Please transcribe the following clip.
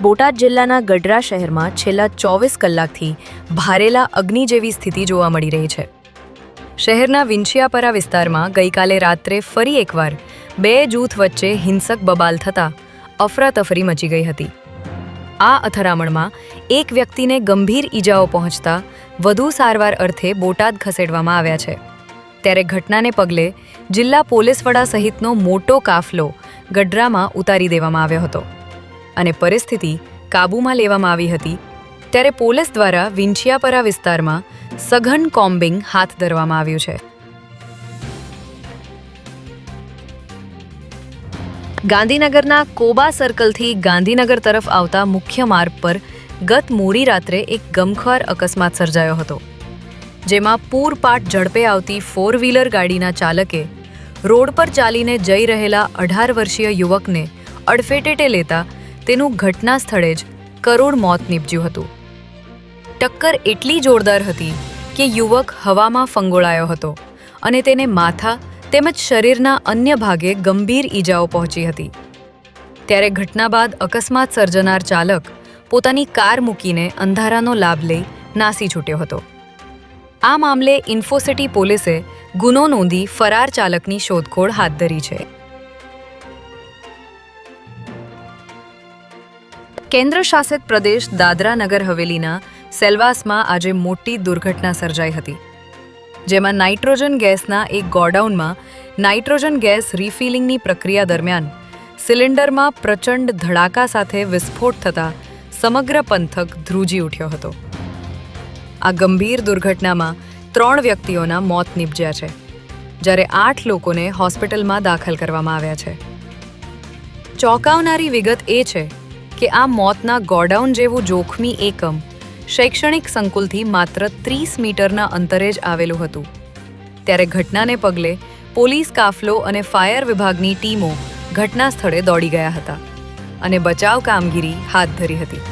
બોટાદ જિલ્લાના ગઢડા શહેરમાં છેલ્લા 24 કલાકથી ભારેલા અગ્નિ જેવી સ્થિતિ જોવા મળી રહી છે। શહેરના વિંછિયાપરા વિસ્તારમાં ગઈકાલે રાત્રે ફરી એકવાર બે જૂથ વચ્ચે હિંસક બબાલ થતાં અફરાતફરી મચી ગઈ હતી। આ અથડામણમાં એક વ્યક્તિને ગંભીર ઈજાઓ પહોંચતા વધુ સારવાર અર્થે બોટાદ ખસેડવામાં આવ્યા છે। ત્યારે ઘટનાને પગલે જિલ્લા પોલીસ વડા સહિતનો મોટો કાફલો ગઢડામાં ઉતારી દેવામાં આવ્યો હતો અને પરિસ્થિતિ કાબૂમાં લેવામાં આવી હતી। ત્યારે પોલીસ દ્વારા વિંછિયાપરા વિસ્તારમાં સઘન કોમ્બિંગ હાથ ધરવામાં આવ્યું છે। ગાંધીનગરના કોબા સર્કલથી ગાંધીનગર તરફ આવતા મુખ્ય માર્ગ પર ગત મોડી રાત્રે એક ગમખ્વાર અકસ્માત સર્જાયો હતો, જેમાં પૂરપાટ ઝડપે આવતી 4 વ્હીલર ગાડીના ચાલકે રોડ પર ચાલીને જઈ રહેલા 18 વર્ષીય યુવકને અડફેટે લેતા તેનું ઘટના સ્થળે જ કરુણ મોત નીપજ્યું હતું। ટક્કર એટલી જોરદાર હતી કે યુવક હવામાં ફંગોળાયો હતો અને તેને માથા તેમજ શરીરના અન્ય ભાગે ગંભીર ઈજાઓ પહોંચી હતી। ત્યારે ઘટના બાદ અકસ્માત સર્જનાર ચાલક પોતાની કાર મૂકીને અંધારાનો લાભ લઈ નાસી છૂટ્યો હતો। આ મામલે ઇન્ફોસિટી પોલીસે ગુનો નોંધી ફરાર ચાલકની શોધખોળ હાથ ધરી છે। કેન્દ્ર શાસિત પ્રદેશ દાદરા નગર હવેલીના સેલવાસમાં આજે મોટી દુર્ઘટના સર્જાઈ હતી, જેમાં નાઇટ્રોજન ગેસના એક ગોડાઉનમાં નાઇટ્રોજન ગેસ રિફિલિંગની પ્રક્રિયા દરમિયાન સિલિન્ડરમાં પ્રચંડ ધડાકા સાથે વિસ્ફોટ થતાં સમગ્ર પંથક ધ્રુજી ઉઠ્યો હતો। આ ગંભીર દુર્ઘટનામાં 3 વ્યક્તિઓના મોત નીપજ્યા છે, જ્યારે 8 લોકોને હોસ્પિટલમાં દાખલ કરવામાં આવ્યા છે। ચોંકાવનારી વિગત એ છે કે આ મોતના ગોડાઉન જેવું જોખમી એકમ શૈક્ષણિક સંકુલથી માત્ર 30 મીટરના અંતરે જ આવેલું હતું। ત્યારે ઘટનાને પગલે પોલીસ કાફલો અને ફાયર વિભાગની ટીમો ઘટના સ્થળે દોડી ગયા હતા અને બચાવ કામગીરી હાથ ધરી હતી।